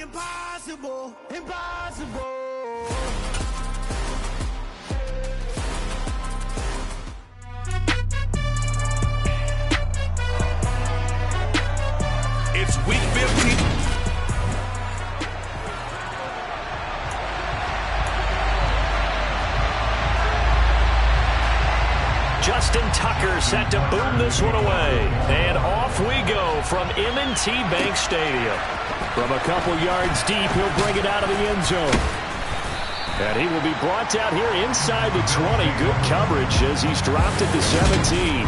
Impossible, impossible. It's week 15. Justin Tucker set to boom this one away. And off we go from M&T Bank Stadium. From a couple yards deep, he'll bring it out of the end zone. And he will be brought down here inside the 20. Good coverage as he's dropped it to 17.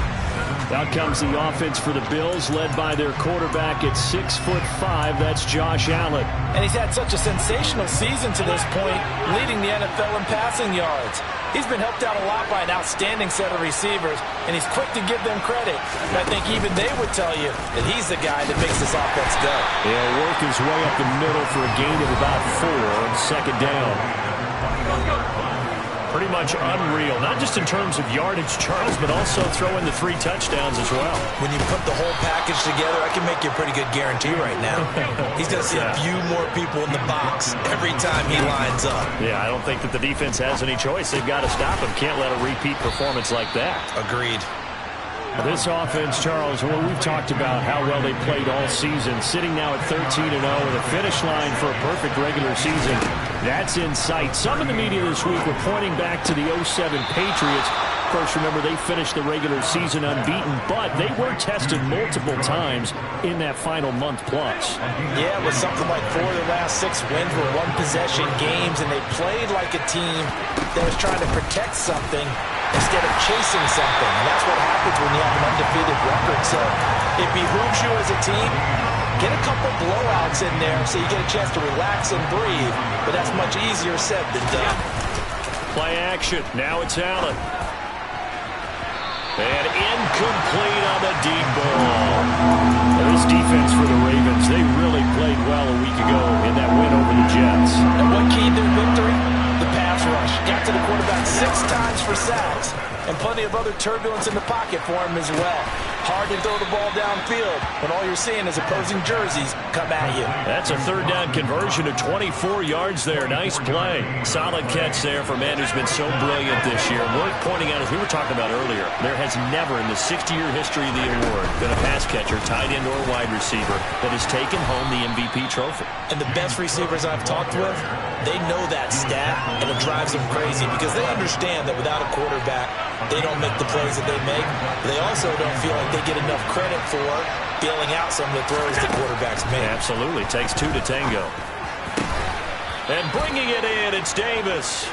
Out comes the offense for the Bills, led by their quarterback at 6'5". That's Josh Allen. And he's had such a sensational season to this point, leading the NFL in passing yards. He's been helped out a lot by an outstanding set of receivers, and he's quick to give them credit. And I think even they would tell you that he's the guy that makes this offense go. He'll work his way up the middle for a gain of about 4 on second down. Pretty much unreal, not just in terms of yardage, Charles, but also throwing the 3 touchdowns as well. When you put the whole package together, I can make you a pretty good guarantee right now. He's going to see a few more people in the box every time he lines up. Yeah, I don't think that the defense has any choice. They've got to stop him. Can't let a repeat performance like that. Agreed. This offense, Charles, well, we've talked about how well they played all season, sitting now at 13-0 with a finish line for a perfect regular season. That's in sight. Some in the media this week were pointing back to the 07 Patriots. Of course, remember, they finished the regular season unbeaten, but they were tested multiple times in that final month plus. Yeah, it was something like 4 of the last 6 wins were one-possession games, and they played like a team that was trying to protect something instead of chasing something. And that's what happens when you have an undefeated record. So it behooves you as a team, get a couple blowouts in there so you get a chance to relax and breathe. But that's much easier said than done. Play action. Now it's Allen. And incomplete on the deep ball. This defense for the Ravens, they really played well a week ago in that win over the Jets. And what keyed their victory? The pass rush. Got to the quarterback 6 times for sacks. And plenty of other turbulence in the pocket for him as well. Hard to throw the ball downfield when all you're seeing is opposing jerseys come at you. That's a third down conversion of 24 yards there. Nice play. Solid catch there for a man who's been so brilliant this year. Worth pointing out, as we were talking about earlier, there has never in the 60-year history of the award been a pass catcher, tight end, or wide receiver that has taken home the MVP trophy. And the best receivers I've talked with, they know that stat, and it drives them crazy because they understand that without a quarterback, they don't make the plays that they make. They also don't feel like they get enough credit for bailing out some of the throws the quarterbacks make. Absolutely. Takes 2 to tango. And bringing it in, it's Davis.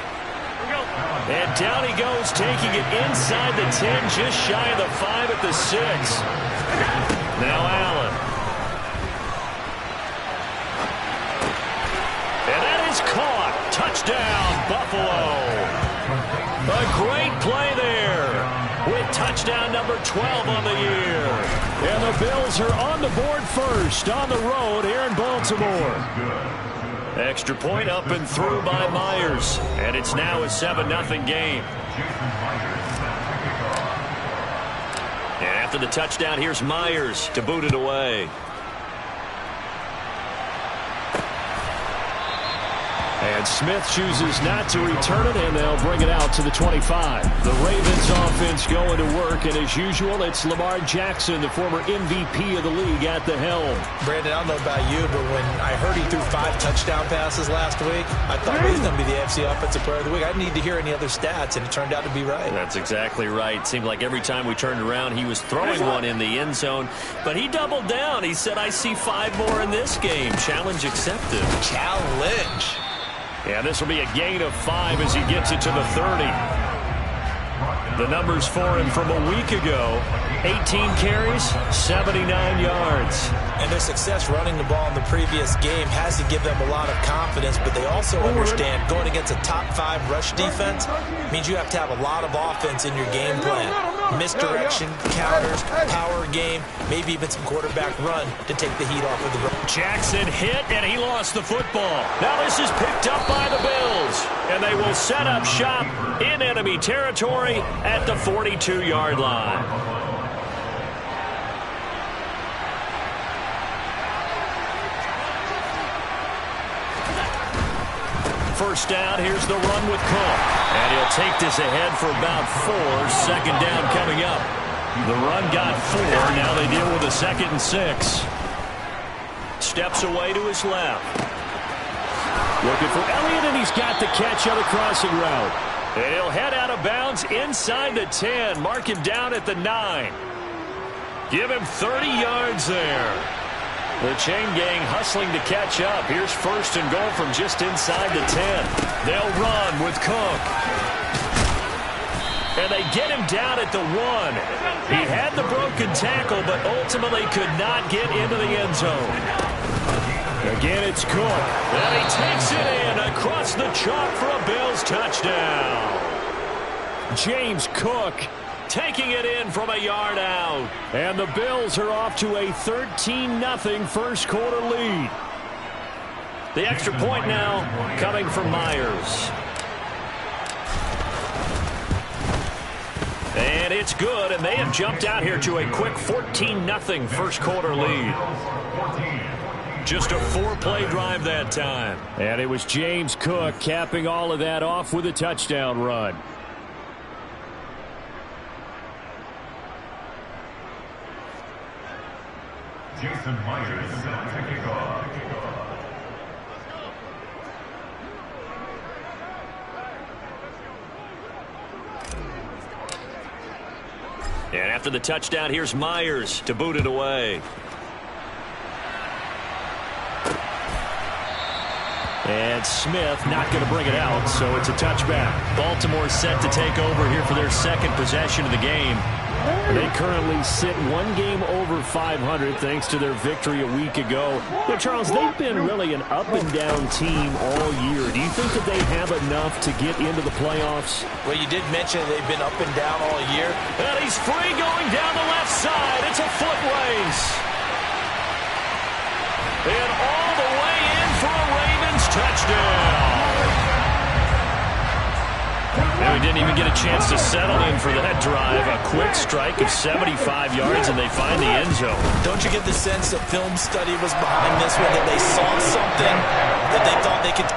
And down he goes, taking it inside the 10, just shy of the 5 at the 6. Now Allen. And that is caught. Touchdown, Buffalo. A great play there with touchdown number 12 on the year. And the Bills are on the board first on the road here in Baltimore. Extra point up and through by Myers. And it's now a 7-0 game. And after the touchdown, here's Myers to boot it away. And Smith chooses not to return it, and they'll bring it out to the 25. The Ravens offense going to work, and as usual, it's Lamar Jackson, the former MVP of the league, at the helm. Brandon, I don't know about you, but when I heard he threw 5 touchdown passes last week, I thought he was going to be the AFC Offensive Player of the Week. I didn't need to hear any other stats, and it turned out to be right. That's exactly right. It seemed like every time we turned around, he was throwing one in the end zone, but he doubled down. He said, I see 5 more in this game. Challenge accepted. Challenge. Yeah, this will be a gain of 5 as he gets it to the 30. The numbers for him from a week ago, 18 carries, 79 yards. And their success running the ball in the previous game has to give them a lot of confidence, but they also understand going against a top 5 rush defense means you have to have a lot of offense in your game plan. Misdirection, counters, power game, maybe even some quarterback run to take the heat off of the run. Jackson hit, and he lost the football. Now this is picked up by the Bills, and they will set up shop in enemy territory at the 42-yard line. first down. Here's the run with Cook. And he'll take this ahead for about 4. Second down coming up. The run got 4. Now they deal with a 2nd and 6. Steps away to his left. Looking for Elliott, and he's got the catch on the crossing route. And he'll head out of bounds inside the 10. Mark him down at the 9. Give him 30 yards there. The chain gang hustling to catch up. Here's 1st and goal from just inside the 10. They'll run with Cook. And they get him down at the 1. He had the broken tackle, but ultimately could not get into the end zone. Again, it's Cook. And he takes it in across the chalk for a Bills touchdown. James Cook taking it in from a yard out. And the Bills are off to a 13-0 first quarter lead. The extra point now coming from Myers. And it's good, and they have jumped out here to a quick 14-0 first quarter lead. Just a 4-play drive that time. And it was James Cook capping all of that off with a touchdown run. Jason Myers set to kick off. And after the touchdown, here's Myers to boot it away. And Smith not going to bring it out, so it's a touchback. Baltimore set to take over here for their 2nd possession of the game. They currently sit 1 game over 500 thanks to their victory a week ago. Yeah, Charles, they've been really an up-and-down team all year. Do you think that they have enough to get into the playoffs? Well, you did mention they've been up and down all year. And he's free going down the left side. It's a foot race. And all the way in for a Ravens touchdown. And we didn't even get a chance to settle in for that drive. A quick strike of 75 yards, and they find the end zone. Don't you get the sense that film study was behind this one, that they saw something that they thought they could...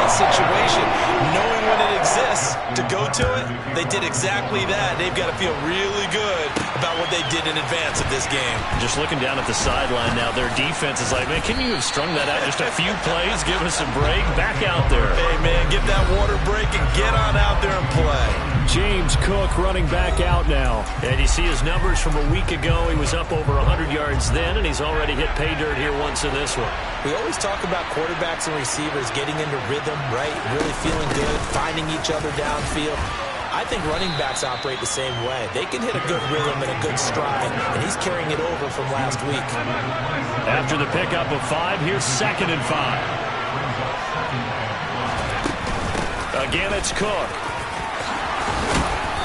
situation, knowing when it exists to go to it. They did exactly that. They've got to feel really good about what they did in advance of this game. Just looking down at the sideline now, their defense is like, man, can you have strung that out just a few plays? Give us a break. Back out there. Hey, man, get that water break and get on out there and play. James Cook running back out now. And you see his numbers from a week ago. He was up over 100 yards then, and he's already hit pay dirt here once in this one. We always talk about quarterbacks and receivers getting into rhythm, right? Really feeling good, finding each other downfield. I think running backs operate the same way. They can hit a good rhythm and a good stride, and he's carrying it over from last week. After the pickup of 5, here's 2nd and 5. Again, it's Cook.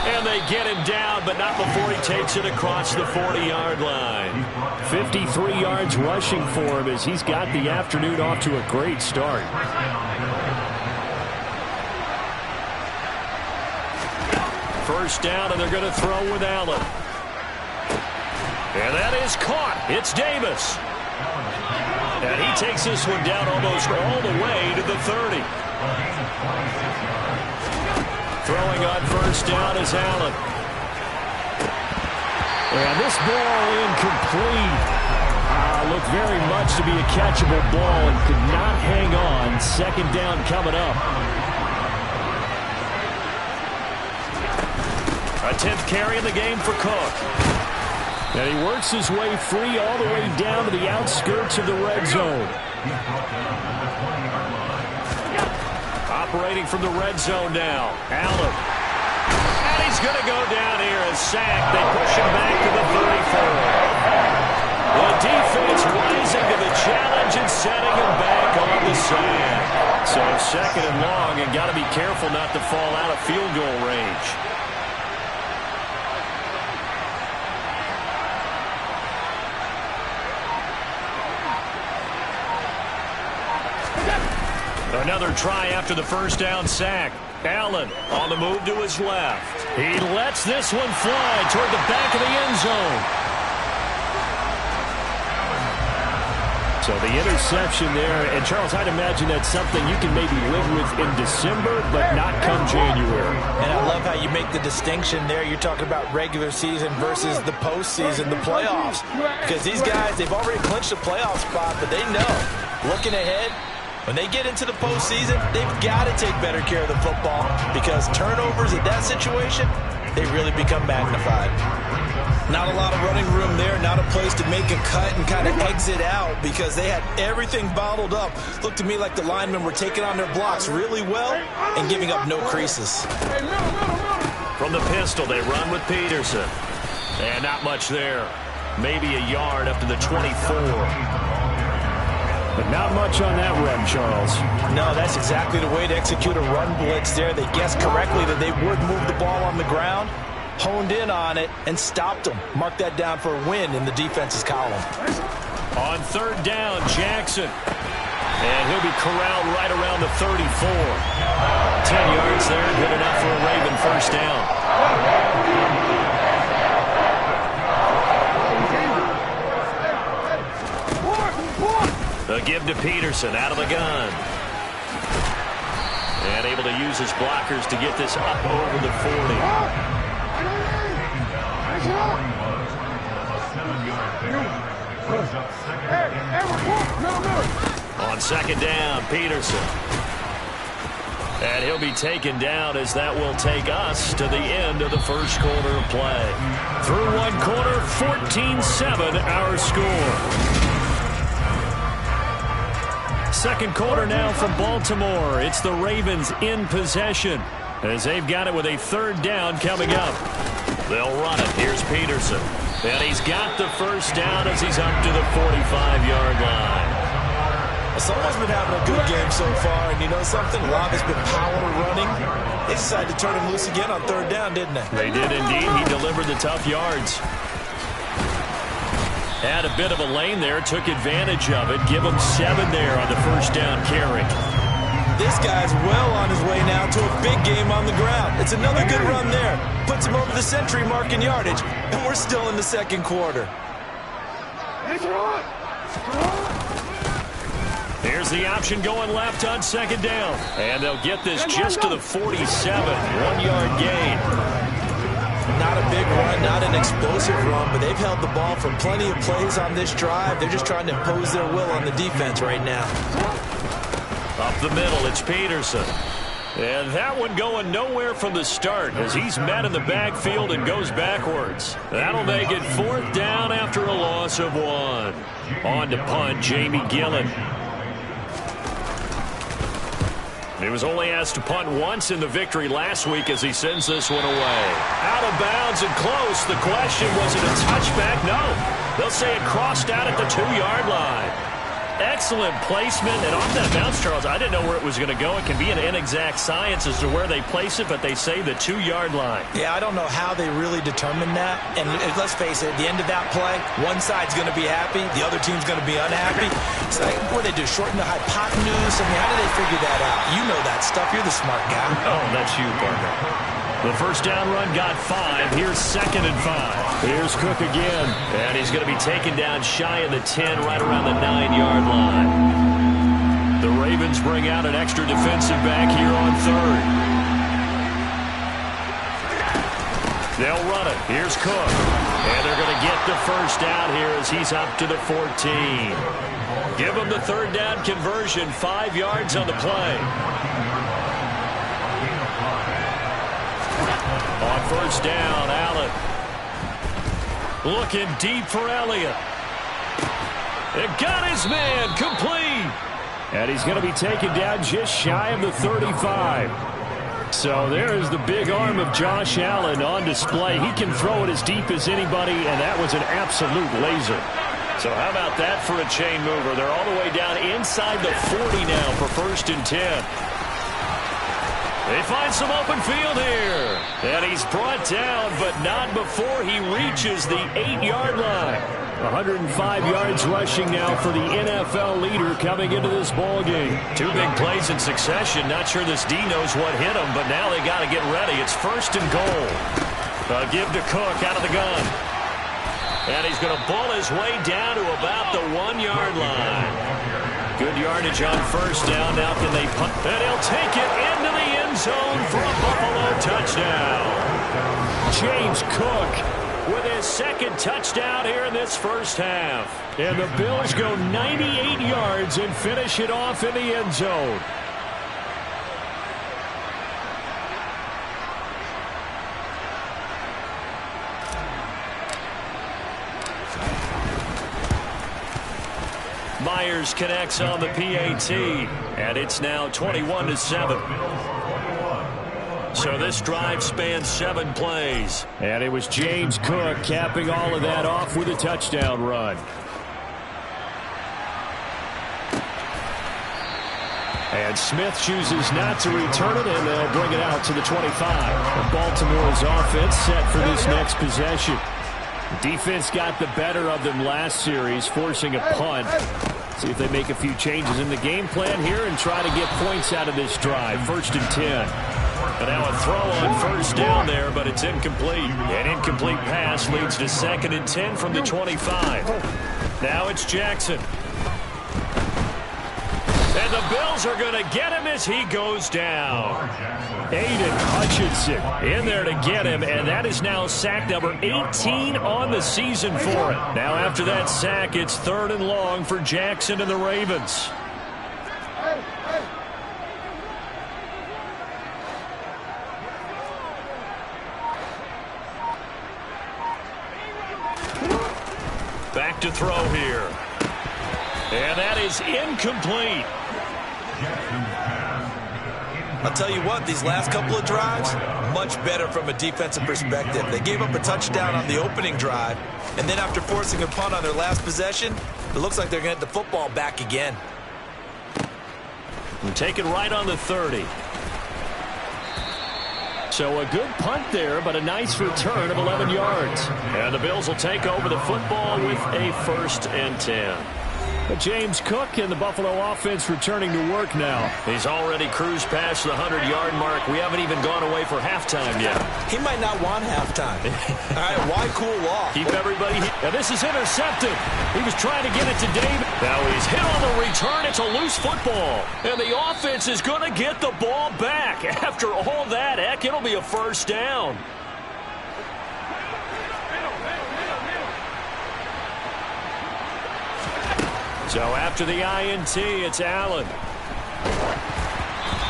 And they get him down, but not before he takes it across the 40-yard line. 53 yards rushing for him as he's got the afternoon off to a great start. First down, and they're going to throw with Allen. And that is caught. It's Davis. And he takes this one down almost all the way to the 30. Throwing on first down is Allen. And this ball incomplete. Looked very much to be a catchable ball and could not hang on. Second down coming up. A 10th carry in the game for Cook. And he works his way free all the way down to the outskirts of the red zone. Operating from the red zone now. Allen. And he's going to go down here and sacked. They push him back to the 34. The defense rising to the challenge and setting him back on the sack. So second and long, and got to be careful not to fall out of field goal range. Another try after the first down sack. Allen on the move to his left. He lets this one fly toward the back of the end zone. So the interception there, and Charles, I'd imagine that's something you can maybe live with in December, but not come January. And I love how you make the distinction there. You're talking about regular season versus the postseason, the playoffs. Because these guys, they've already clinched a playoff spot, but they know, looking ahead, when they get into the postseason, they've got to take better care of the football because turnovers in that situation, they really become magnified. Not a lot of running room there, not a place to make a cut and kind of exit out because they had everything bottled up. Looked to me like the linemen were taking on their blocks really well and giving up no creases. From the pistol, they run with Peterson. And not much there. Maybe a yard up to the 24. But not much on that run, Charles. No, that's exactly the way to execute a run blitz there. They guessed correctly that they would move the ball on the ground, honed in on it, and stopped them. Mark that down for a win in the defense's column. On third down, Jackson. And he'll be corralled right around the 34. 10 yards there, good enough for a Raven first down. The give to Peterson out of the gun. And able to use his blockers to get this up over the 40. On second down, Peterson. And he'll be taken down as that will take us to the end of the first quarter of play. Through one quarter, 14-7 our score. Second quarter now from Baltimore. It's the Ravens in possession as they've got it with a third down coming up. They'll run it. Here's Peterson. And he's got the first down as he's up to the 45-yard line. Someone's been having a good game so far, and you know something? Love has been power running. They decided to turn him loose again on third down, didn't they? They did indeed. He delivered the tough yards. Had a bit of a lane there, took advantage of it. Give him 7 there on the first down carry. This guy's well on his way now to a big game on the ground. It's another good run there. Puts him over the century mark in yardage, and we're still in the second quarter. Here's the option going left on second down. And they'll get this just to the 47. 1-yard gain. Not a big run, not an explosive run, but they've held the ball for plenty of plays on this drive. They're just trying to impose their will on the defense right now. Up the middle, it's Peterson. And that one going nowhere from the start as he's met in the backfield and goes backwards. That'll make it fourth down after a loss of 1. On to punt, Jamie Gillen. He was only asked to punt once in the victory last week as he sends this one away. Out of bounds and close. The question, was it a touchback? No. They'll say it crossed out at the 2-yard line. Excellent placement. And off that bounce, Charles, I didn't know where it was going to go. It can be an inexact science as to where they place it, but they say the 2-yard line. Yeah, I don't know how they really determined that. And let's face it, at the end of that play, one side's going to be happy, the other team's going to be unhappy. It's like, what do they do, shorten the hypotenuse? I mean, how do they figure that out? You know that stuff. You're the smart guy. Oh, that's you, partner. The first down run got 5. Here's second and 5. Here's Cook again. And he's going to be taken down shy of the 10, right around the 9-yard line. The Ravens bring out an extra defensive back here on third. They'll run it. Here's Cook. And they're going to get the first down here as he's up to the 14. Give him the third down conversion. 5 yards on the play. On first down, Allen. Looking deep for Elliott. It got his man complete. And he's going to be taken down just shy of the 35. So there's the big arm of Josh Allen on display. He can throw it as deep as anybody, and that was an absolute laser. So how about that for a chain mover? They're all the way down inside the 40 now for 1st and 10. They find some open field here. And he's brought down, but not before he reaches the 8-yard line. 105 yards rushing now for the NFL leader coming into this ball game. 2 big plays in succession. Not sure this D knows what hit him, but now they got to get ready. It's 1st and goal. Give to Cook out of the gun. And he's going to bull his way down to about the 1-yard line. Good yardage on 1st down. Now can they punt? And he'll take it into the end zone for a Buffalo touchdown. James Cook with his 2nd touchdown here in this 1st half. And the Bills go 98 yards and finish it off in the end zone. Myers connects on the PAT, and it's now 21-7. So this drive spans 7 plays. And it was James Cook capping all of that off with a touchdown run. And Smith chooses not to return it, and they'll bring it out to the 25. And Baltimore's offense set for this next possession. The defense got the better of them last series, forcing a punt. See if they make a few changes in the game plan here and try to get points out of this drive. 1st and 10. And now a throw on 1st down there, but it's incomplete. An incomplete pass leads to 2nd and 10 from the 25. Now it's Jackson. And the Bills are going to get him as he goes down. Aiden Hutchinson in there to get him, and that is now sack number 18 on the season for it. Now after that sack, it's 3rd and long for Jackson and the Ravens. Back to throw here. And that is incomplete. I'll tell you what, these last couple of drives, much better from a defensive perspective. They gave up a touchdown on the opening drive, and then after forcing a punt on their last possession, it looks like they're going to get the football back again. And taken right on the 30. So a good punt there, but a nice return of 11 yards. And the Bills will take over the football with a 1st and 10. But James Cook and the Buffalo offense returning to work now. He's already cruised past the 100-yard mark. We haven't even gone away for halftime yet. He might not want halftime. All right, why cool off? Keep everybody here. Now this is intercepted. He was trying to get it to David. Now he's hit on the return. It's a loose football. And the offense is going to get the ball back. After all that, heck, it'll be a 1st down. So after the INT, it's Allen.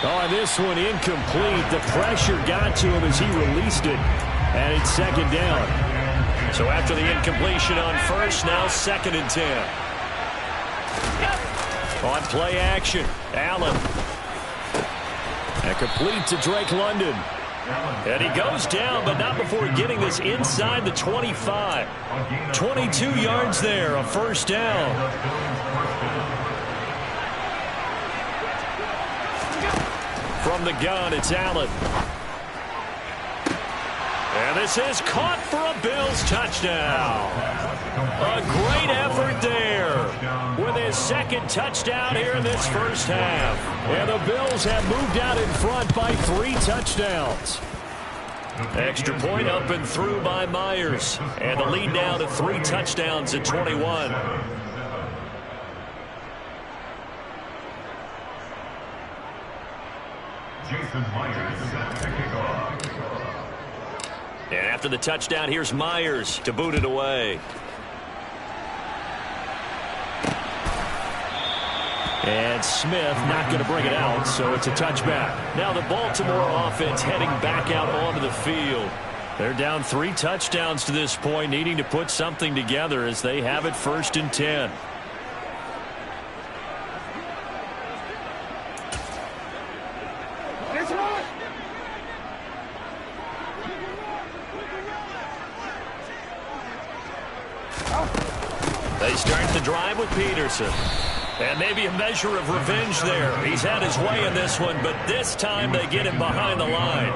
Oh, this one incomplete. The pressure got to him as he released it. And it's 2nd down. So after the incompletion on 1st, now 2nd and 10. On play action, Allen. And complete to Drake London. And he goes down, but not before getting this inside the 25. 22 yards there, a 1st down. From the gun, it's Allen. And this is caught for a Bills touchdown. A great effort there with his 2nd touchdown here in this 1st half. And the Bills have moved out in front by 3 touchdowns. Extra point up and through by Myers. And the lead now to 3 touchdowns at 21. And after the touchdown, here's Myers to boot it away. And Smith not going to bring it out, so it's a touchback. Now the Baltimore offense heading back out onto the field. They're down 3 touchdowns to this point, needing to put something together as they have it 1st and 10. They start the drive with Peterson. And maybe a measure of revenge there. He's had his way in this one, but this time they get him behind the line.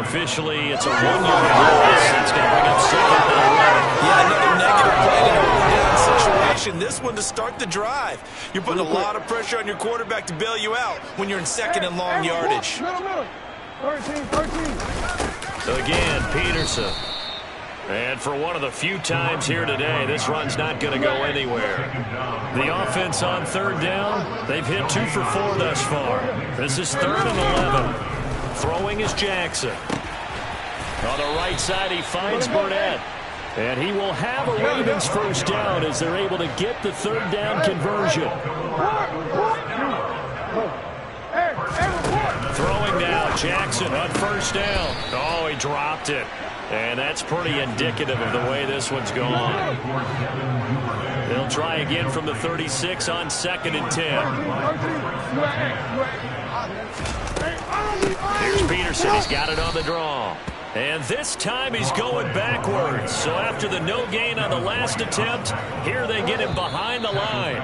Officially, it's a 1-yard loss. It's going to bring up 2nd and 11. Yeah, another negative play in a 1-down situation. This one to start the drive. You're putting a lot of pressure on your quarterback to bail you out when you're in 2nd and long yardage. Middle. 13. So again, Peterson. And for one of the few times here today, this run's not going to go anywhere. The offense on 3rd down, they've hit 2 for 4 thus far. This is 3rd and 11. Throwing is Jackson. On the right side, he finds Burnett. And he will have a Ravens 1st down as they're able to get the 3rd down conversion. Throwing now, Jackson on 1st down. Oh, he dropped it. And that's pretty indicative of the way this one's gone. They'll try again from the 36 on 2nd and 10. Here's Peterson. He's got it on the draw. And this time he's going backwards. So after the no gain on the last attempt, here they get him behind the line.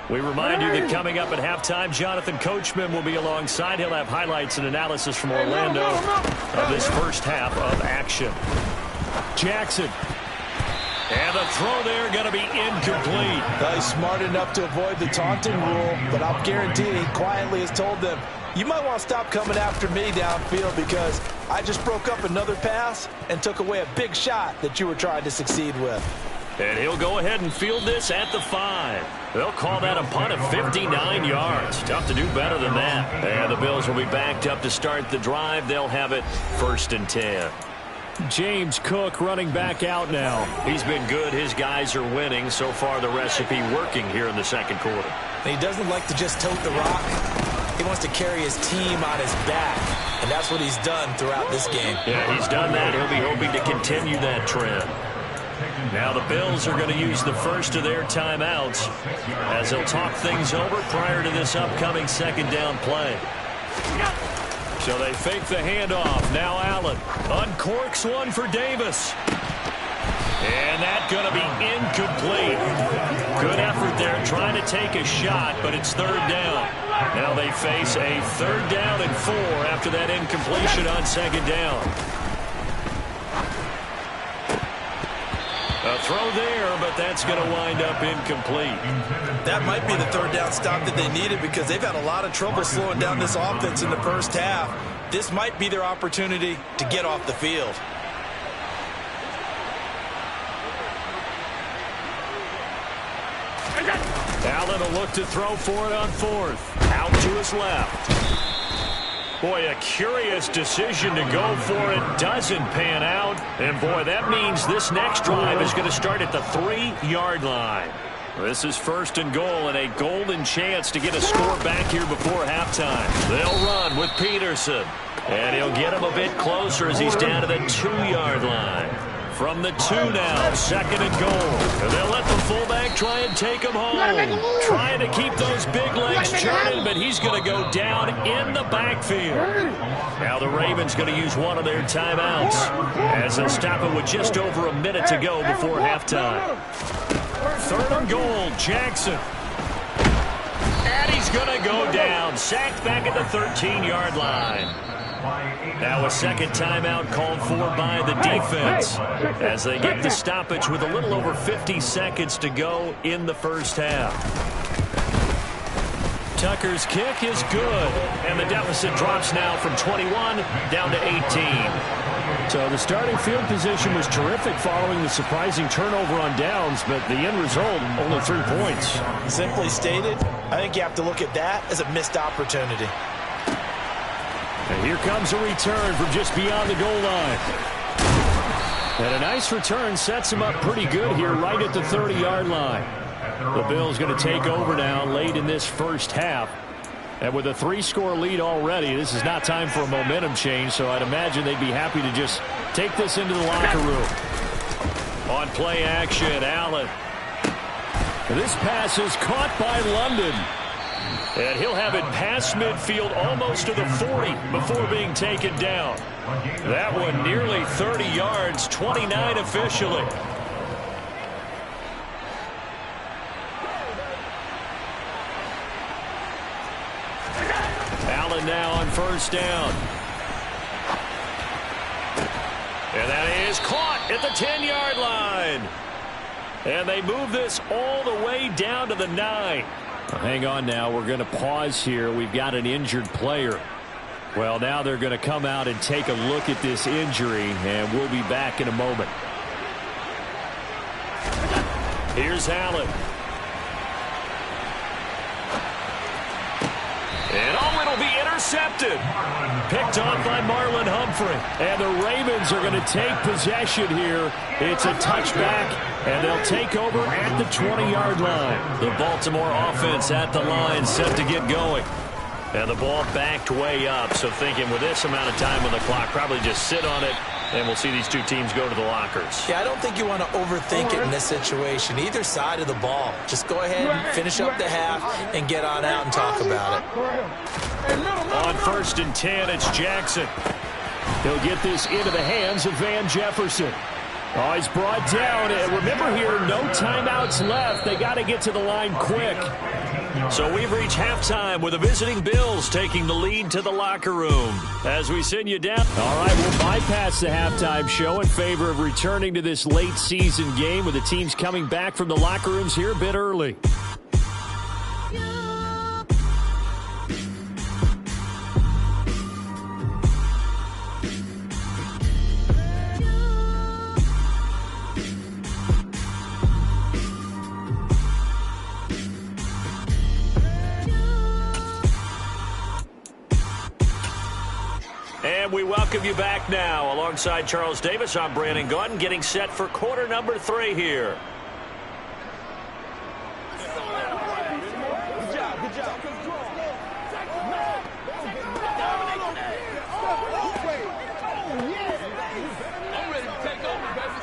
We remind you that coming up at halftime, Jonathan Coachman will be alongside. He'll have highlights and analysis from Orlando of this first half of action. Jackson. And the throw there going to be incomplete. He's smart enough to avoid the taunting rule, but I'll guarantee he quietly has told them, you might want to stop coming after me downfield because I just broke up another pass and took away a big shot that you were trying to succeed with. And he'll go ahead and field this at the 5. They'll call that a punt of 59 yards. Tough to do better than that. And the Bills will be backed up to start the drive. They'll have it 1st and 10. James Cook running back out now. He's been good. His guys are winning. So far, the recipe working here in the 2nd quarter. He doesn't like to just tote the rock. He wants to carry his team on his back. And that's what he's done throughout this game. Yeah, he's done that. He'll be hoping to continue that trend. Now the Bills are going to use the first of their timeouts as they'll talk things over prior to this upcoming 2nd down play. So they fake the handoff. Now Allen uncorks one for Davis. And that's going to be incomplete. Good effort there trying to take a shot, but it's 3rd down. Now they face a 3rd down and 4 after that incompletion on 2nd down. A throw there, but that's going to wind up incomplete. That might be the 3rd down stop that they needed because they've had a lot of trouble slowing down this offense in the first half. This might be their opportunity to get off the field. Allen will look to throw for it on 4th. Out to his left. Boy, a curious decision to go for it. Doesn't pan out. And, boy, that means this next drive is going to start at the 3-yard line. This is 1st and goal and a golden chance to get a score back here before halftime. They'll run with Peterson. And he'll get him a bit closer as he's down to the 2-yard line. From the 2 now, 2nd and goal. And they'll let the fullback try and take him home. Trying to keep those big legs churning, but he's going to go down in the backfield. Now the Ravens going to use one of their timeouts as they'll stop it with just over a minute to go before halftime. 3rd and goal, Jackson. And he's going to go down. Sacked back at the 13-yard line. Now a 2nd timeout called for by the defense as they get the stoppage with a little over 50 seconds to go in the first half. Tucker's kick is good, and the deficit drops now from 21 down to 18. So the starting field position was terrific following the surprising turnover on downs, but the end result, only 3 points. Simply stated, I think you have to look at that as a missed opportunity. And here comes a return from just beyond the goal line. And a nice return sets him up pretty good here right at the 30-yard line. The Bills going to take over now late in this first half. And with a 3-score lead already, this is not time for a momentum change, so I'd imagine they'd be happy to just take this into the locker room. On play action, Allen. This pass is caught by London. And he'll have it past midfield almost to the 40 before being taken down. That one nearly 30 yards, 29 officially. Allen now on first down. And that is caught at the 10-yard line. And they move this all the way down to the 9. Hang on now. We're going to pause here. We've got an injured player. Well, now they're going to come out and take a look at this injury, and we'll be back in a moment. Here's Allen. And it'll be intercepted. Picked off by Marlon Humphrey. And the Ravens are going to take possession here. It's a touchback, and they'll take over at the 20-yard line. The Baltimore offense at the line set to get going. And the ball backed way up, so thinking with this amount of time on the clock, probably just sit on it, and we'll see these two teams go to the lockers. Yeah, I don't think you want to overthink it in this situation. Either side of the ball. Just go ahead and finish up the half and get on out and talk about it. On 1st and 10, it's Jackson. He'll get this into the hands of Van Jefferson. Oh, he's brought down. And remember here, no timeouts left. They got to get to the line quick. So we've reached halftime with the visiting Bills taking the lead to the locker room. As we send you down. All right, we'll bypass the halftime show in favor of returning to this late season game with the teams coming back from the locker rooms here a bit early. And we welcome you back now. Alongside Charles Davis, I'm Brandon Gaudin, getting set for quarter number 3 here. Good job, good job. I'm ready to take over, baby.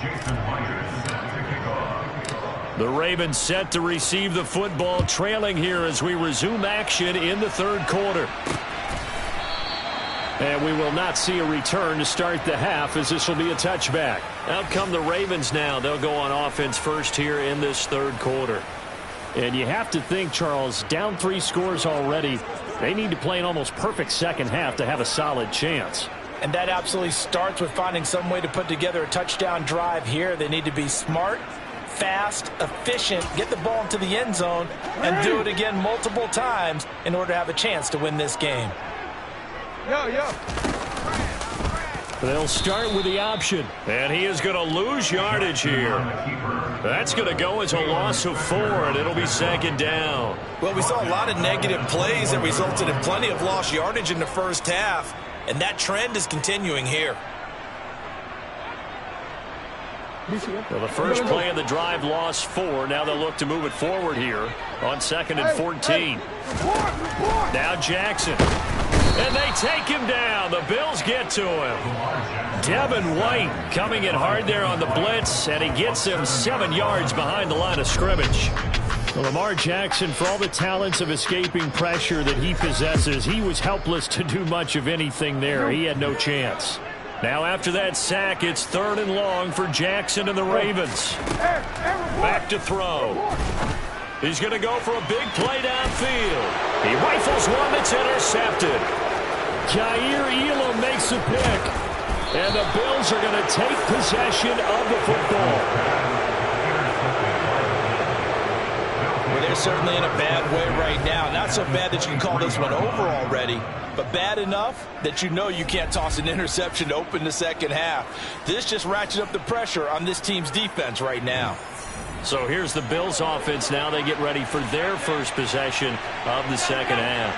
Jason Myers set to kick off. The Ravens set to receive the football, trailing here as we resume action in the 3rd quarter. And we will not see a return to start the half, as this will be a touchback. Out come the Ravens now. They'll go on offense first here in this 3rd quarter. And you have to think, Charles, down 3 scores already. They need to play an almost perfect second half to have a solid chance. And that absolutely starts with finding some way to put together a touchdown drive here. They need to be smart, fast, efficient, get the ball into the end zone, and do it again multiple times in order to have a chance to win this game. They'll start with the option. And he is going to lose yardage here. That's going to go as a loss of 4, and it'll be 2nd down. Well, we saw a lot of negative plays that resulted in plenty of lost yardage in the first half, and that trend is continuing here. Well, the first play of the drive lost 4. Now they'll look to move it forward here on 2nd and 14. Now Jackson. And they take him down. The Bills get to him. Devin White coming in hard there on the blitz, and he gets him 7 yards behind the line of scrimmage. Well, Lamar Jackson, for all the talents of escaping pressure that he possesses, he was helpless to do much of anything there. He had no chance. Now after that sack, it's 3rd and long for Jackson and the Ravens. Back to throw. He's going to go for a big play downfield. He rifles one that's intercepted. Jair Elam makes a pick. And the Bills are going to take possession of the football. Well, they're certainly in a bad way right now. Not so bad that you can call this one over already, but bad enough that you know you can't toss an interception to open the second half. This just ratchets up the pressure on this team's defense right now. So here's the Bills offense now. They get ready for their first possession of the second half.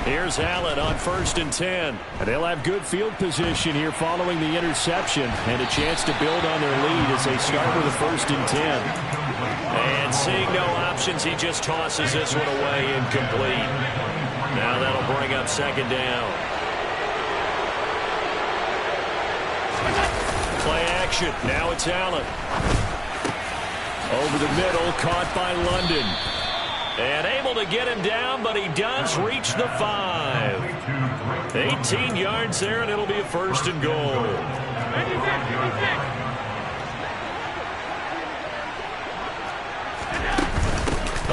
Here's Allen on 1st and 10. And they'll have good field position here following the interception and a chance to build on their lead as they start with a 1st and 10. And seeing no options, he just tosses this one away incomplete. Now that'll bring up 2nd down. Play action. Now it's Allen. Over the middle, caught by London. And able to get him down, but he does reach the 5. 18 yards there, and it'll be a 1st and goal.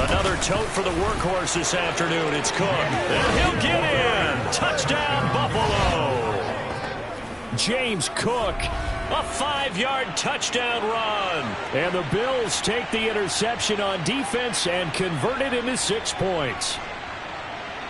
Another tote for the workhorse this afternoon. It's Cook. And he'll get in. Touchdown, Buffalo. James Cook. A 5-yard touchdown run. And the Bills take the interception on defense and convert it into 6 points.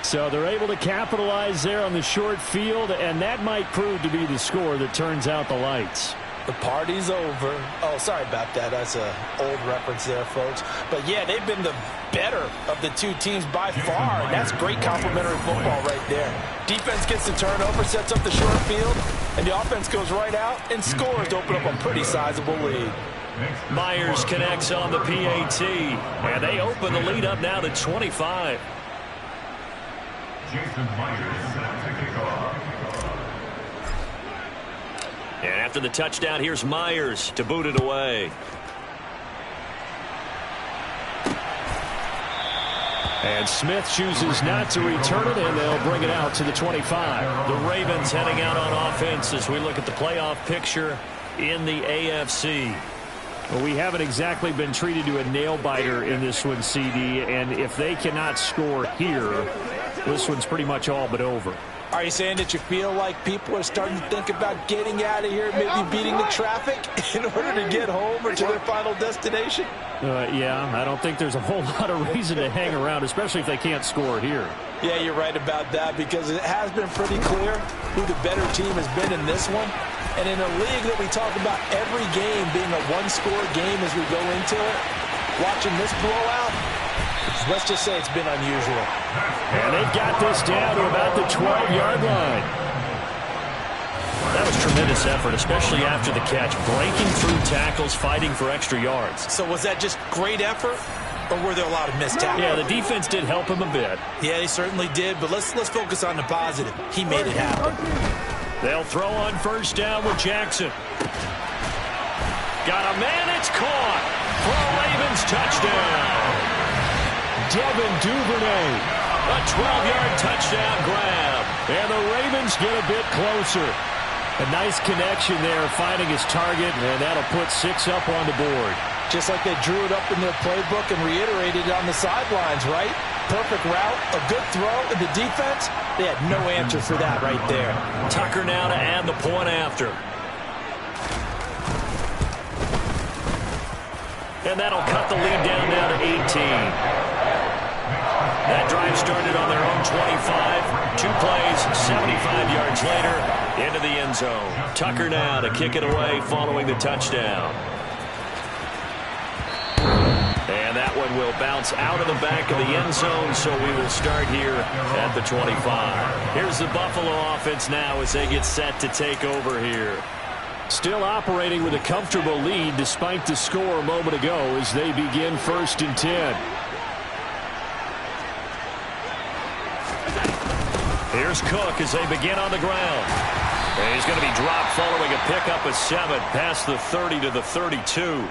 So they're able to capitalize there on the short field, and that might prove to be the score that turns out the lights. The party's over. Oh, sorry about that. That's an old reference there, folks. But, yeah, they've been the better of the two teams by far, and that's great complimentary football right there. Defense gets the turnover, sets up the short field, and the offense goes right out and scores to open up a pretty sizable lead. Myers connects on the PAT, and they open the lead up now to 25. Jason Myers set to kick off. And after the touchdown, here's Myers to boot it away. And Smith chooses not to return it, and they'll bring it out to the 25. The Ravens heading out on offense as we look at the playoff picture in the AFC. Well, we haven't exactly been treated to a nail-biter in this one, CD, and if they cannot score here, this one's pretty much all but over. Are you saying that you feel like people are starting to think about getting out of here, maybe beating the traffic in order to get home or to their final destination? Yeah, I don't think there's a whole lot of reason to hang around, especially if they can't score here. Yeah, you're right about that, because it has been pretty clear who the better team has been in this one. And in a league that we talk about every game being a one-score game as we go into it, watching this blowout, let's just say it's been unusual. And they've got this down to about the 12-yard line. That was tremendous effort, especially after the catch. Breaking through tackles, fighting for extra yards. So was that just great effort, or were there a lot of missed tackles? Yeah, the defense did help him a bit. Yeah, they certainly did, but let's focus on the positive. He made it happen. They'll throw on 1st down with Jackson. Got a man, it's caught. For a Ravens touchdown. Devin Duvernay, a 12-yard touchdown grab. And the Ravens get a bit closer. A nice connection there, finding his target, and that'll put 6 up on the board. Just like they drew it up in their playbook and reiterated it on the sidelines, right? Perfect route, a good throw, and the defense, they had no answer for that right there. Tucker now to add the point after. And that'll cut the lead down now to 18. That drive started on their own 25. 2 plays, 75 yards later, into the end zone. Tucker now to kick it away following the touchdown. And that one will bounce out of the back of the end zone, so we will start here at the 25. Here's the Buffalo offense now as they get set to take over here. Still operating with a comfortable lead despite the score a moment ago as they begin 1st and 10. Here's Cook as they begin on the ground. And he's going to be dropped following a pickup of 7 past the 30 to the 32.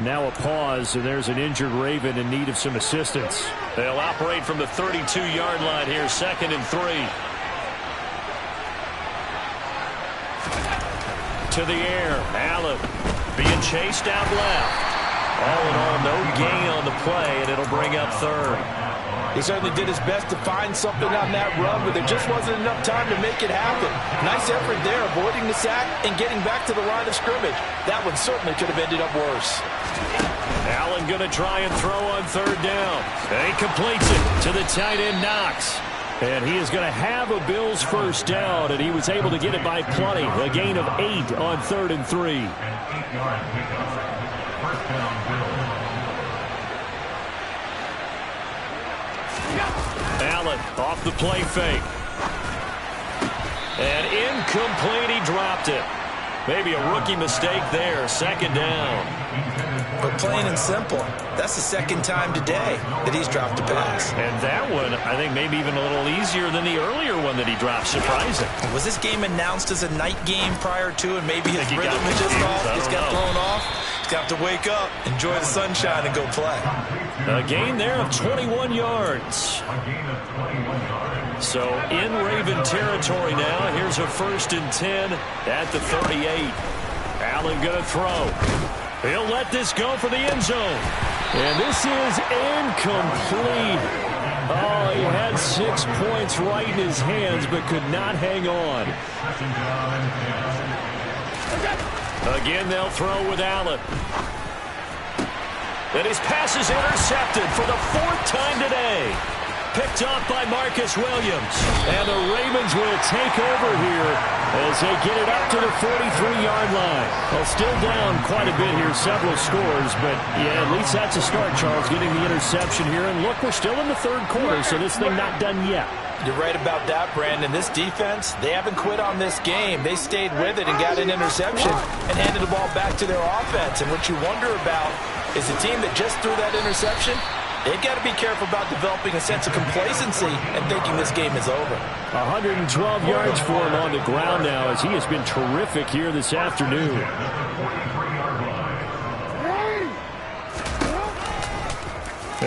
Now a pause, and there's an injured Raven in need of some assistance. They'll operate from the 32-yard line here, 2nd and 3. To the air, Allen being chased out left. All in all, no gain on the play, and it'll bring up 3rd. He certainly did his best to find something on that run, but there just wasn't enough time to make it happen. Nice effort there, avoiding the sack and getting back to the line of scrimmage. That one certainly could have ended up worse. Allen going to try and throw on 3rd down. And he completes it to the tight end, Knox. And he is going to have a Bills 1st down, and he was able to get it by plenty. A gain of 8 on 3rd and 3. An 8-yard pickup. 1st down, Bills. Allen off the play fake. And incomplete, he dropped it. Maybe a rookie mistake there, second down. But plain and simple, that's the second time today that he's dropped a pass. And that one, I think, maybe even a little easier than the earlier one that he dropped. Surprising. Was this game announced as a night game prior to, and maybe his rhythm is just off? He's got thrown off. He's got to wake up, enjoy the sunshine, and go play. A gain there of 21 yards. So in Raven territory now. Here's a 1st and 10 at the 38. Allen going to throw. He'll let this go for the end zone. And this is incomplete. Oh, he had 6 points right in his hands, but could not hang on. Again, they'll throw with Allen. And his pass is intercepted for the 4th time today. Picked off by Marcus Williams. And the Ravens will take over here as they get it up to the 43-yard line. Well, still down quite a bit here, several scores, but yeah, at least that's a start, Charles, getting the interception here. And look, we're still in the 3rd quarter, so this thing not done yet. You're right about that, Brandon. This defense, they haven't quit on this game. They stayed with it and got an interception and handed the ball back to their offense. And what you wonder about is a team that just threw that interception, they've got to be careful about developing a sense of complacency and thinking this game is over. 112 yards for him on the ground now as he has been terrific here this afternoon.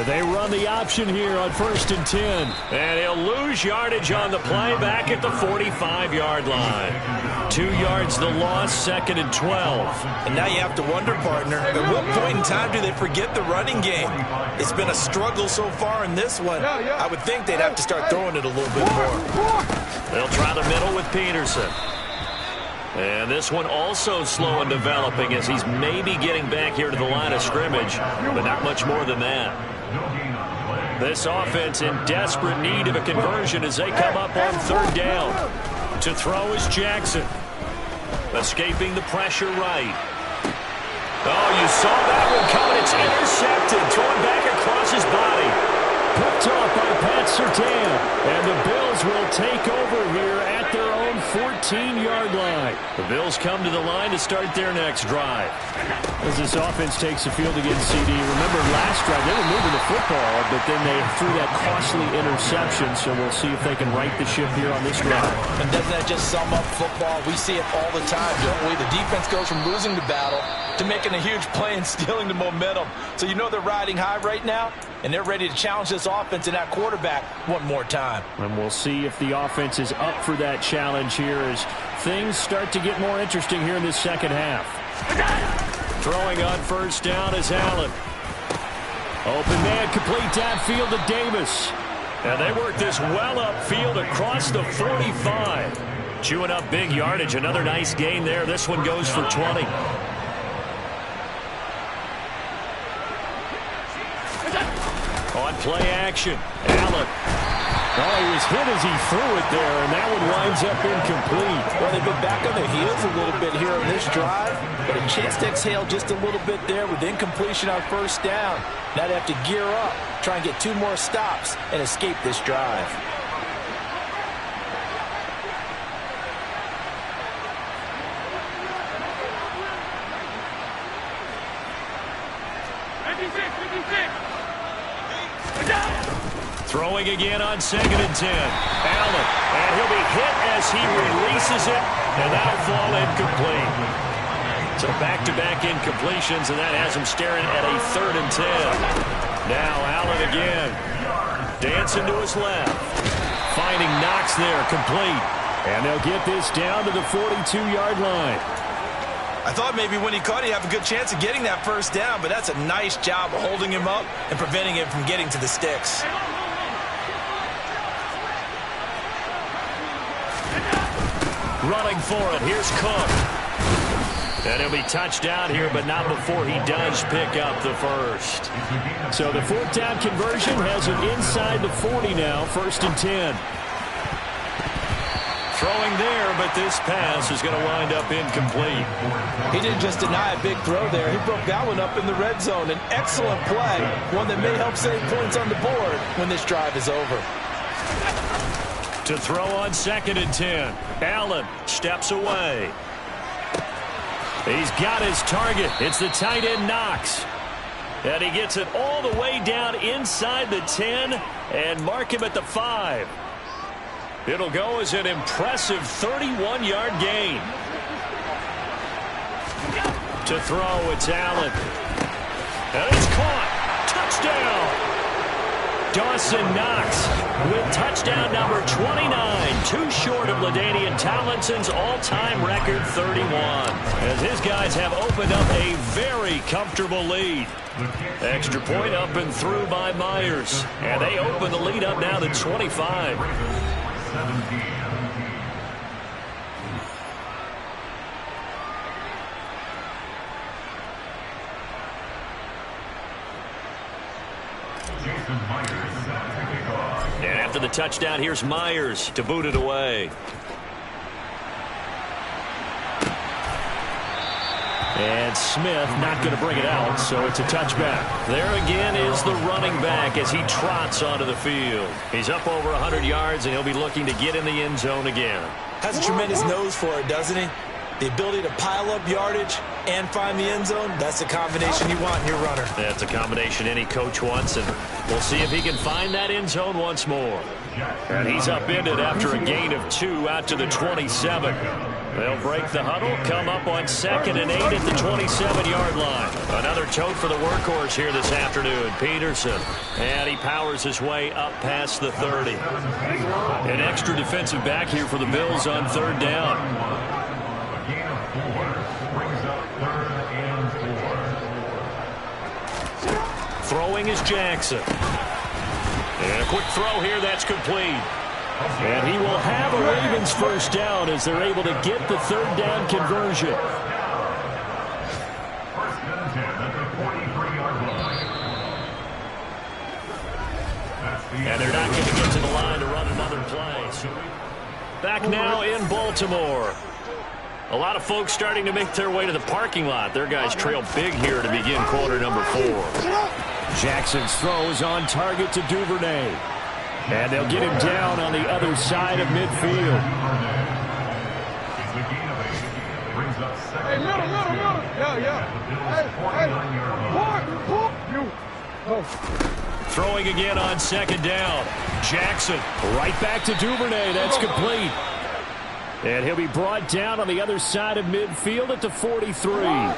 They run the option here on 1st and 10. And he'll lose yardage on the play back at the 45-yard line. 2 yards the loss, 2nd and 12. And now you have to wonder, partner, at what point in time do they forget the running game? It's been a struggle so far in this one. I would think they'd have to start throwing it a little bit more. They'll try the middle with Peterson. And this one also slow in developing as he's maybe getting back here to the line of scrimmage, but not much more than that. This offense in desperate need of a conversion as they come up on 3rd down. To throw is Jackson. Escaping the pressure right. Oh, you saw that one coming. It's intercepted. Thrown back across his body. Picked off by Pat Surtain. And the Bills will take over here at their own 14-yard line. The Bills come to the line to start their next drive. As this offense takes the field against CD, remember last drive they were moving the football, but then they threw that costly interception, so we'll see if they can right the ship here on this drive. And doesn't that just sum up football? We see it all the time, don't we? The defense goes from losing the battle to making a huge play and stealing the momentum. So you know they're riding high right now, and they're ready to challenge this offense and that quarterback one more time. And we'll see if the offense is up for that challenge here as things start to get more interesting here in this second half. Throwing on 1st down is Allen. Open man, complete downfield to Davis. And they work this well upfield across the 45. Chewing up big yardage. Another nice gain there. This one goes for 20. On play action, Allen. Oh, he was hit as he threw it there, and that one winds up incomplete. Well, they've been back on their heels a little bit here on this drive, but a chance to exhale just a little bit there with incompletion on 1st down. Now they have to gear up, try and get 2 more stops, and escape this drive. Throwing again on 2nd and 10. Allen, and he'll be hit as he releases it, and that'll fall incomplete. So back-to-back incompletions, and that has him staring at a 3rd and 10. Now Allen again. Dancing to his left. Finding Knox there, complete. And they'll get this down to the 42-yard line. I thought maybe when he caught it, he'd have a good chance of getting that 1st down, but that's a nice job of holding him up and preventing him from getting to the sticks. Running for it. Here's Cook. And he'll be touched down here, but not before he does pick up the 1st. So the 4th down conversion has him inside the 40 now. 1st and 10. Throwing there, but this pass is going to wind up incomplete. He didn't just deny a big throw there. He broke that one up in the red zone. An excellent play. One that may help save points on the board when this drive is over. To throw on 2nd and 10. Allen steps away. He's got his target. It's the tight end Knox. And he gets it all the way down inside the 10 and mark him at the 5. It'll go as an impressive 31-yard gain. To throw, it's Allen. And it's caught. Touchdown. Dawson Knox with touchdown number 29, too short of LaDainian Tomlinson's all-time record 31, as his guys have opened up a very comfortable lead. Extra point up and through by Myers, and they open the lead up now to 25. And after the touchdown, here's Myers to boot it away. And Smith not going to bring it out, so it's a touchback. There again is the running back as he trots onto the field. He's up over 100 yards, and he'll be looking to get in the end zone again. Has a tremendous nose for it, doesn't he? The ability to pile up yardage and find the end zone, that's the combination you want in your runner. That's a combination any coach wants, and we'll see if he can find that end zone once more. And he's upended after a gain of 2 out to the 27. They'll break the huddle, come up on 2nd and 8 at the 27-yard line. Another tote for the workhorse here this afternoon, Peterson. And he powers his way up past the 30. An extra defensive back here for the Bills on 3rd down. Throwing is Jackson. And a quick throw here, that's complete. And he will have a Ravens first down as they're able to get the 3rd down conversion. And they're not going to get to the line to run another play. Back now in Baltimore. A lot of folks starting to make their way to the parking lot. Their guys trail big here to begin quarter number 4. Jackson's throw is on target to Duvernay. And they'll get him down on the other side of midfield. Hey, middle. Yeah. Throwing again on 2nd down. Jackson right back to Duvernay. That's complete. And he'll be brought down on the other side of midfield at the 43.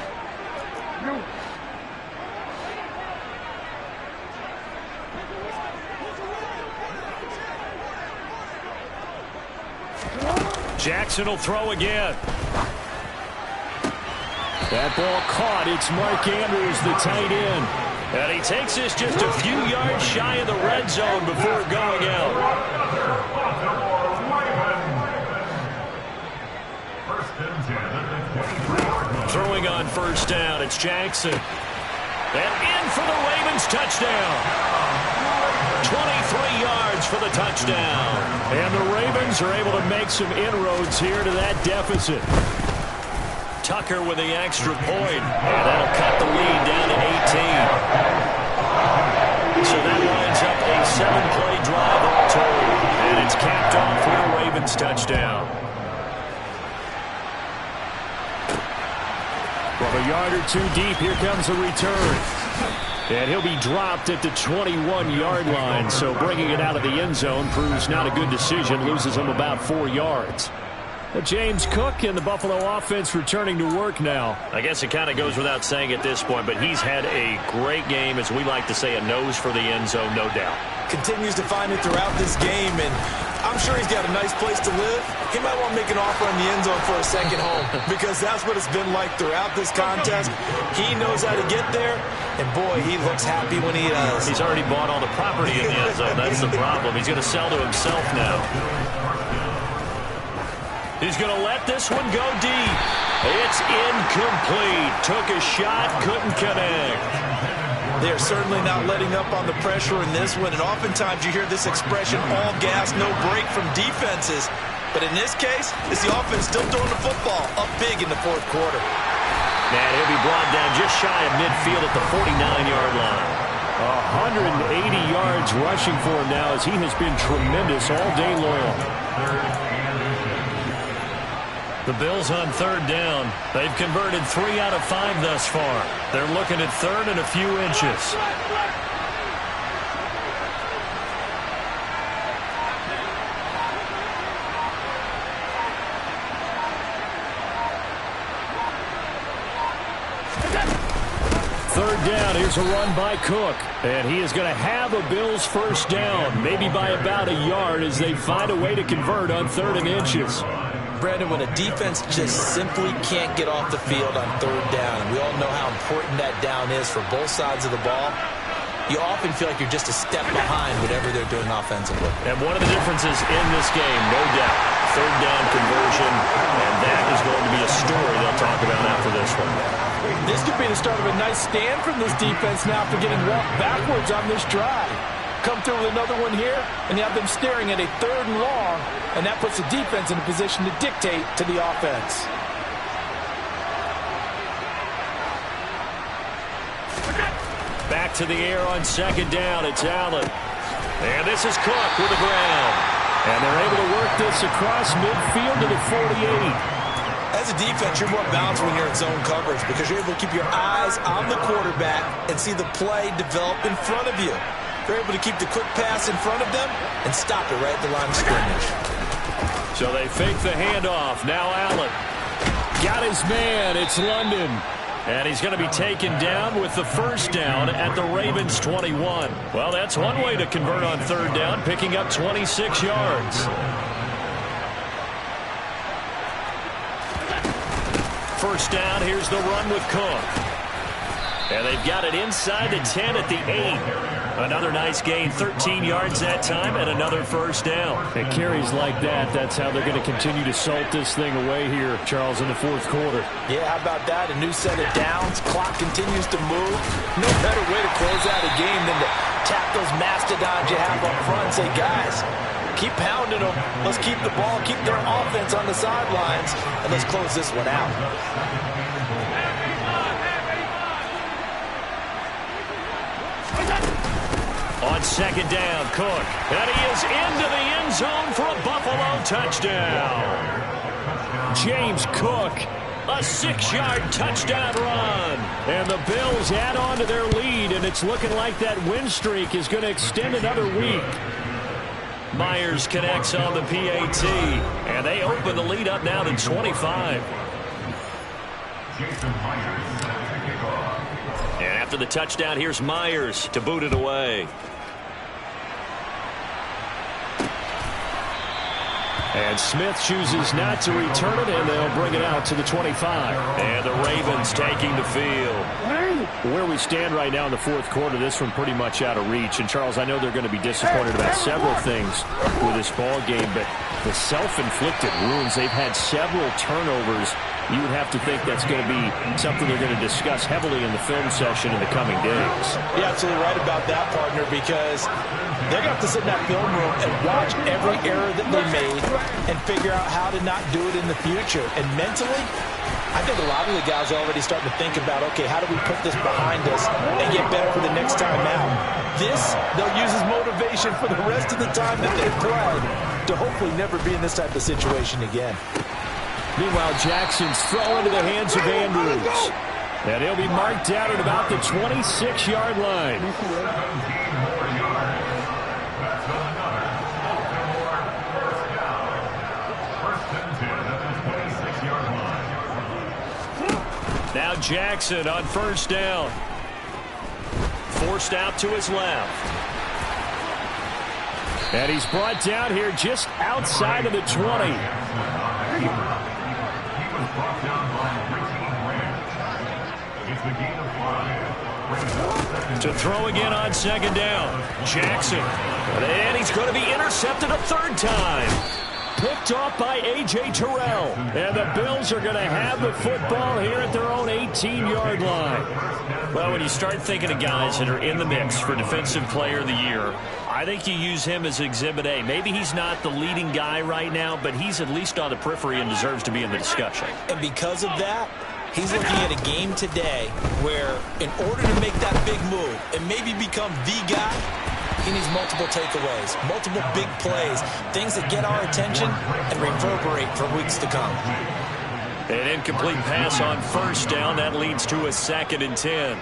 Jackson will throw again. That ball caught. It's Mark Andrews, the tight end. And he takes this just a few yards shy of the red zone before going out. Throwing on 1st down, it's Jackson. And in for the Ravens touchdown. 23 yards for the touchdown. And the Ravens are able to make some inroads here to that deficit. Tucker with the extra point. And that'll cut the lead down to 18. So that lines up a 7-play drive all told. And it's capped off with a Ravens touchdown. From a yard or 2 deep, here comes the return. And he'll be dropped at the 21-yard line, so bringing it out of the end zone proves not a good decision, loses him about 4 yards. James Cook and the Buffalo offense returning to work now. I guess it kind of goes without saying at this point, but he's had a great game, as we like to say, a nose for the end zone, no doubt. Continues to find it throughout this game, and I'm sure he's got a nice place to live. He might want to make an offer in the end zone for a second home, because that's what it's been like throughout this contest. He knows how to get there, and boy, he looks happy when he does. He's already bought all the property in the end zone. That's the problem. He's going to sell to himself now. He's going to let this one go deep. It's incomplete. Took a shot, couldn't connect. They're certainly not letting up on the pressure in this one, and oftentimes you hear this expression, all gas, no break from defenses. But in this case, it's the offense still throwing the football up big in the 4th quarter. And he'll be brought down just shy of midfield at the 49-yard line. 180 yards rushing for him now, as he has been tremendous all day long. The Bills on third down. They've converted 3 out of 5 thus far. They're looking at third and a few inches. Third down, here's a run by Cook. And he is going to have a Bills first down, maybe by about a yard, as they find a way to convert on third and inches. Brandon, when a defense just simply can't get off the field on third down, and we all know how important that down is for both sides of the ball, you often feel like you're just a step behind whatever they're doing offensively. And one of the differences in this game, no doubt, third down conversion, and that is going to be a story they'll talk about after this one. This could be the start of a nice stand from this defense now after getting walked backwards on this drive. Come through with another one here, and you have them staring at a third and long, and that puts the defense in a position to dictate to the offense. Back to the air on second down. It's Allen. And this is Cook with the ground. And they're able to work this across midfield to the 48. As a defense, you're more balanced when you're in zone coverage because you're able to keep your eyes on the quarterback and see the play develop in front of you. You're able to keep the quick pass in front of them and stop it right at the line of scrimmage. So they fake the handoff. Now Allen. Got his man. It's London. And he's going to be taken down with the first down at the Ravens' 21. Well, that's one way to convert on third down, picking up 26 yards. First down, here's the run with Cook. And they've got it inside the 10 at the 8. Another nice gain, 13 yards that time, and another first down. And carries like that, that's how they're going to continue to salt this thing away here, Charles, in the fourth quarter. Yeah, how about that? A new set of downs. Clock continues to move. No better way to close out a game than to tap those mastodons you have up front and say, guys, keep pounding them. Let's keep the ball, keep their offense on the sidelines, and let's close this one out. On second down, Cook. And he is into the end zone for a Buffalo touchdown. James Cook, a 6-yard touchdown run. And the Bills add on to their lead, and it's looking like that win streak is going to extend another week. Myers connects on the PAT, and they open the lead up now to 25. And after the touchdown, here's Myers to boot it away. And Smith chooses not to return it, and they'll bring it out to the 25. And the Ravens taking the field. Where we stand right now in the fourth quarter, this one pretty much out of reach. And, Charles, I know they're going to be disappointed about several things with this ball game, but the self-inflicted wounds, they've had several turnovers. You would have to think that's going to be something they're going to discuss heavily in the film session in the coming days. You're absolutely right about that, partner, because they're going to have to sit in that film room and watch every error that they made and figure out how to not do it in the future. And mentally, I think a lot of the guys are already starting to think about, okay, how do we put this behind us and get better for the next time out? This, they'll use as motivation for the rest of the time that they play to hopefully never be in this type of situation again. Meanwhile, Jackson's throw into the hands of Andrews. And he'll be marked down at about the 26-yard line. Now Jackson on first down. Forced out to his left. And he's brought down here just outside of the 20. To throw again on second down. Jackson. And he's going to be intercepted a third time. Picked off by A.J. Terrell. And the Bills are going to have the football here at their own 18-yard line. Well, when you start thinking of guys that are in the mix for Defensive Player of the Year, I think you use him as Exhibit A. Maybe he's not the leading guy right now, but he's at least on the periphery and deserves to be in the discussion. And because of that, He's looking at a game today where in order to make that big move and maybe become the guy, he needs multiple takeaways, multiple big plays, things that get our attention and reverberate for weeks to come. An incomplete pass on first down. That leads to a 2nd and 10.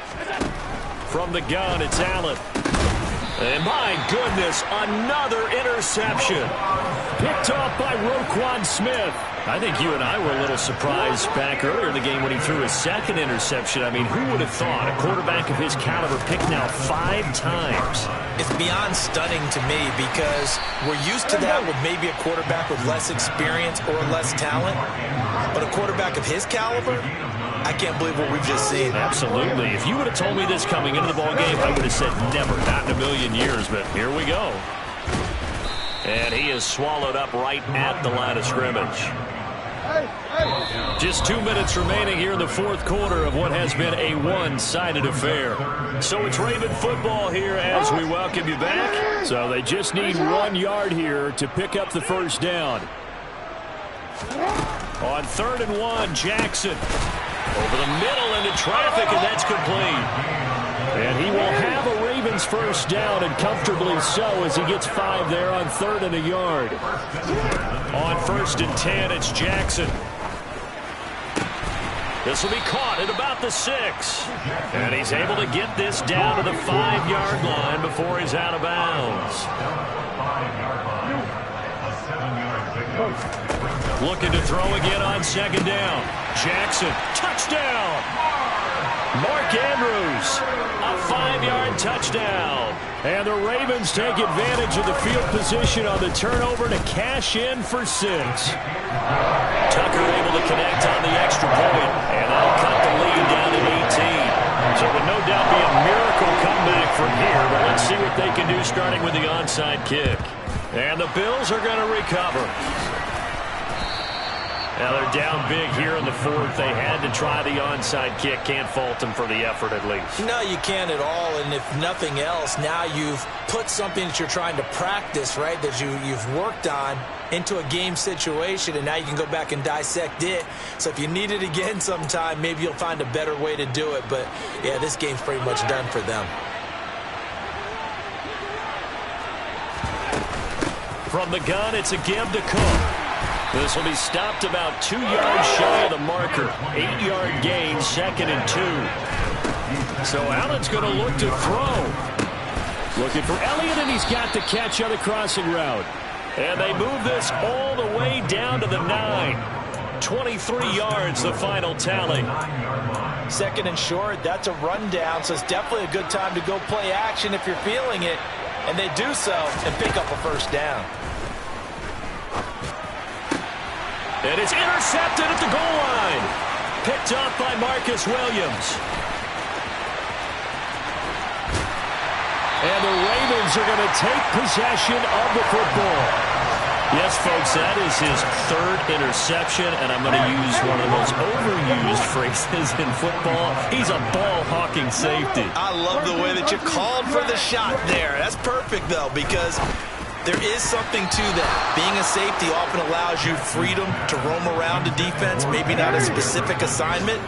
From the gun, it's Allen. And my goodness, another interception. Picked off by Roquan Smith. I think you and I were a little surprised back earlier in the game when he threw his 2nd interception. I mean, who would have thought a quarterback of his caliber picked now 5 times? It's beyond stunning to me because we're used to that with maybe a quarterback with less experience or less talent. But a quarterback of his caliber, I can't believe what we've just seen. Absolutely. If you would have told me this coming into the ball game, I would have said never, not in a million years. But here we go. And he is swallowed up right at the line of scrimmage. Just 2 minutes remaining here in the 4th quarter of what has been a one-sided affair. So it's Raven football here as we welcome you back. So they just need 1 yard here to pick up the first down. On 3rd and 1, Jackson. Over the middle into traffic, and that's complete. And he will have a Ravens first down, and comfortably so as he gets 5 there on 3rd and a yard. On 1st and 10, it's Jackson. This will be caught at about the 6. And he's able to get this down to the 5-yard line before he's out of bounds. Looking to throw again on 2nd down. Jackson, touchdown! Mark Andrews, a 5-yard touchdown. And the Ravens take advantage of the field position on the turnover to cash in for 6. Tucker able to connect on the extra point, and that'll cut the lead down to 18. So it would no doubt be a miracle comeback from here, but let's see what they can do starting with the onside kick. And the Bills are going to recover. Now they're down big here in the 4th. They had to try the onside kick. Can't fault them for the effort at least. No, you can't at all. And if nothing else, now you've put something that you're trying to practice, right, that you've worked on into a game situation, and now you can go back and dissect it. So if you need it again sometime, maybe you'll find a better way to do it. But, yeah, this game's pretty much done for them. From the gun, it's a give to Cook. This will be stopped about 2 yards shy of the marker. 8-yard gain, 2nd and 2. So Allen's going to look to throw. Looking for Elliott, and he's got the catch on the crossing route. And they move this all the way down to the 9. 23 yards, the final tally. 2nd and short, that's a rundown, so it's definitely a good time to go play action if you're feeling it. And they do so and pick up a first down. And it's intercepted at the goal line. Picked off by Marcus Williams. And the Ravens are going to take possession of the football. Yes, folks, that is his 3rd interception, and I'm going to use one of the most overused phrases in football. He's a ball-hawking safety. I love the way that you called for the shot there. That's perfect, though, because there is something to that. Being a safety often allows you freedom to roam around a defense, maybe not a specific assignment.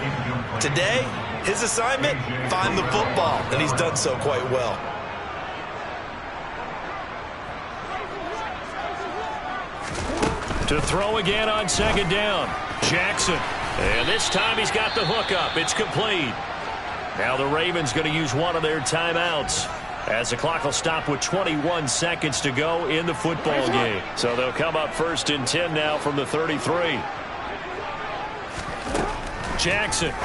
Today, his assignment, find the football, and he's done so quite well. To throw again on 2nd down, Jackson. And this time he's got the hook up. It's complete. Now the Ravens going to use one of their timeouts, as the clock will stop with 21 seconds to go in the football game. So they'll come up 1st and 10 now from the 33. Jackson.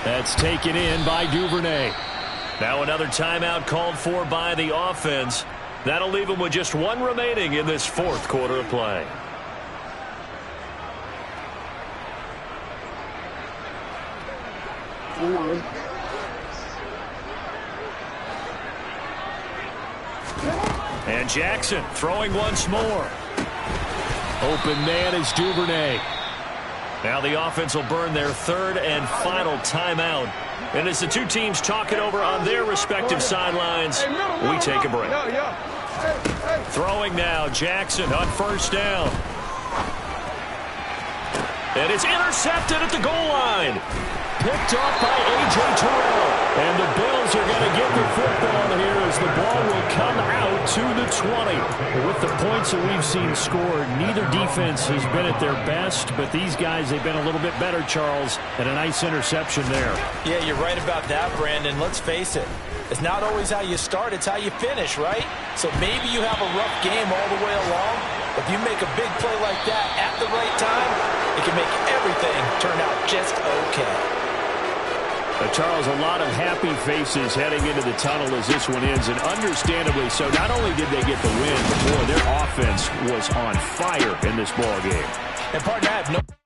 That's taken in by Duvernay. Now another timeout called for by the offense. That'll leave them with just 1 remaining in this 4th quarter of play. And Jackson throwing once more. Open man is Duvernay. Now the offense will burn their 3rd and final timeout. And as the two teams talk it over on their respective sidelines, we take a break. Throwing now, Jackson on 1st down. And it's intercepted at the goal line. Picked off by A.J. Terrell. And the Bills are going to get the football here as the ball will come out to the 20. With the points that we've seen scored, neither defense has been at their best, but these guys, they've been a little bit better, Charles, and a nice interception there. Yeah, you're right about that, Brandon. Let's face it. It's not always how you start, it's how you finish, right? So maybe you have a rough game all the way along. If you make a big play like that at the right time, it can make everything turn out just okay. Charles, a lot of happy faces heading into the tunnel as this one ends, and understandably so. Not only did they get the win, but boy, their offense was on fire in this ball game. And partner, I have no...